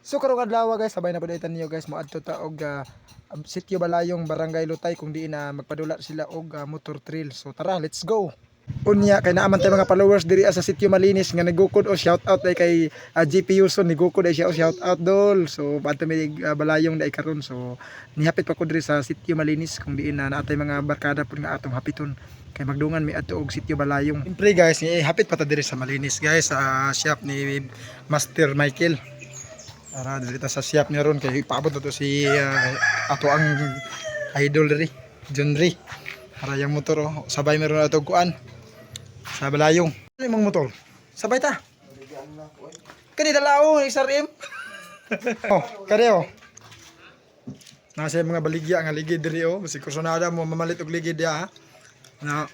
So karong adlaw guys, sabay na pud niyo guys moadto ta og Sitio Balayong, Barangay Lutay kung di na magpadula sila og motor trail. So tara, let's go. Unya kay naaman tay mga followers diri sa Sitio Malinis nga nagukod o shout out ay kay GP Yuson, nagukod ay siya o shout out dol. So padto mi Balayong dai karon. So nihapit pa ko diri sa Sitio Malinis kung di na naatay mga barkada pud nga atong hapiton kay magdungan mi adto og Sitio Balayong. Siyempre guys, hapit pa ta diri sa Malinis guys sa shop ni Master Michael. Ara dito sa shop niya ron kay ipaabot to si ato ang idol diri, John Ray. Ara yang motor oh, sabay meron ato kuan sa Balayong. Ano imong motor? Sabay ta. Kani dalao ni Sarim. Oh, kare oh. Nasa mga baligya nga ligid diri oh, si kursunada mo mamalit og ligid ya. Na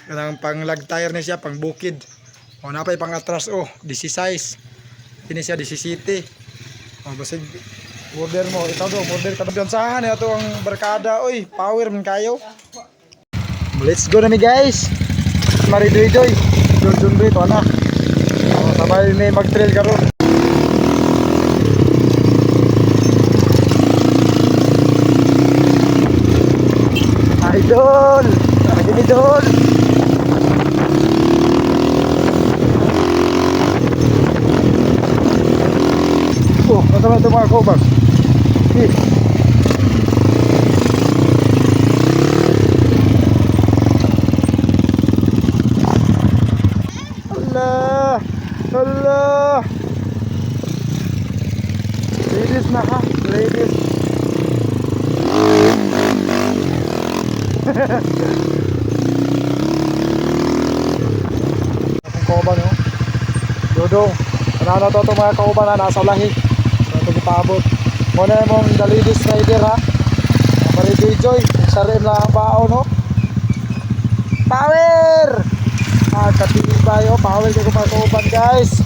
kanang pang lag tire ni siya pang bukid. Oh, napay pang atras oh, 16. Ini siya 17. Oh, basig order mo, ikaw do, order ka doon sahan ito ang barkada. Oy, power man kayo. Let's go na mi guys. Maridoy-doy. Doon to na. Oh, sabay may mag-trail karon. Idol. Idol. Oh, nasama ito mga kaubag. Allah, Allah. Ladies na ha, ladies. Ang kauban no. Dodong, ano to mga kauban na nasa lahi. Paabot mo na mong dalidis rider ha, maridoy-joy sa rim lang ang bao no, power katibay o power ko mga kauban guys.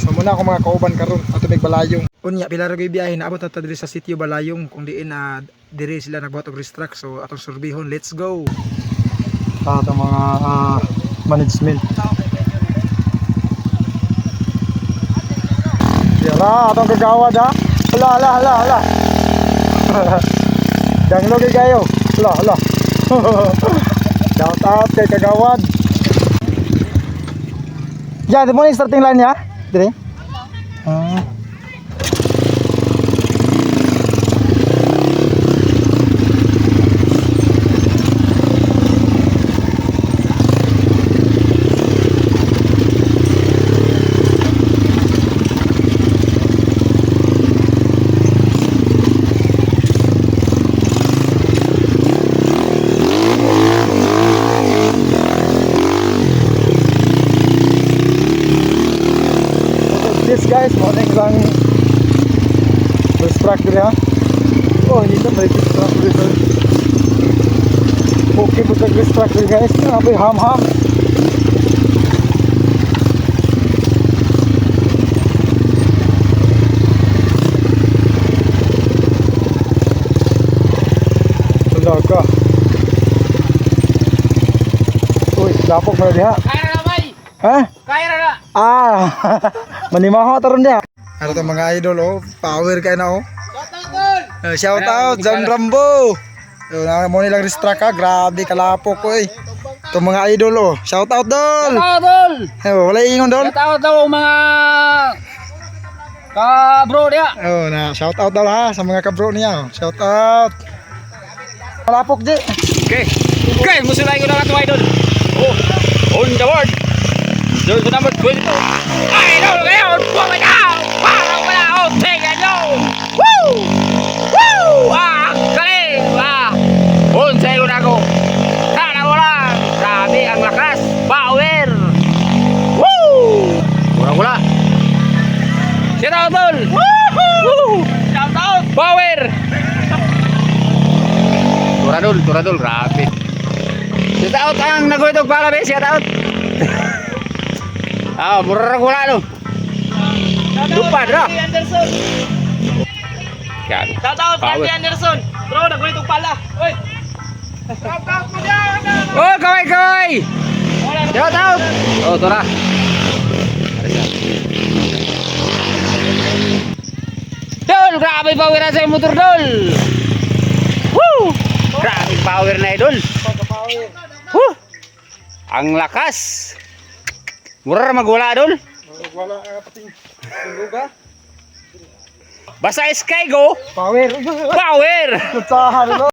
So muna ako mga kauban karon ato mig Balayong. Unya pila ra gyud biyahe naabot na ta diri sa Sitio Balayong kung diin na diri sila nagbuhat og restruct. So atong surbihon, let's go. Ato mga management yara atong kagawad ha. Hala. Danglo kay kayo. Hala. Shout out kay kagawad. Ya, di mo na starting line ya? Dire. Guys, morning lang restruct diri ha. Oh, hindi na may restruct diri. Okay po sa restruct diri guys. Abi ham. Talaga. Uy, lapok na diha. Ha? Kaya na. Manimaho taron dia. Ano to mga idol oh, power kay na oh. Shout out John Rambo. Na mo nilang restruct ha, grabe kalapok ko eh. To mga idol oh, shout out dol. Shout out dol. Wala ingon dol. Shout out daw mga ka-bro dia. Oh, na shout out dol ha sa mga ka-bro niya. Shout out. Kalapok di. Okay, musulay ko na ato idol. Oh, on the board. There's the number 22. Idol ngayon, buwag ka! Parang wala akong tega nyo! Woo! Woo! Galing! Unsay ko na ako. Sana wala. Grabe ang lakas. Power! Woo! Wala. Shout out, tol! Woo! Shout out! Power! Turadol. Grabe. Shout out ang nagwitog pala, be. Shout out! Murah wala no. Lupa dra. Anderson. Yan. Shout out Andy Anderson. Bro, nagulitong pala. Oy. Shout out mo diyan. Oh, kaway. Shout out. Oh, tora. Grabe power na sa yung motor dol. Woo! Grabe power na idol. Woo! Ang lakas. Mura magwala dol. Wala pating tuluga. Basta Sky go. Power. Power. Tutsahan no.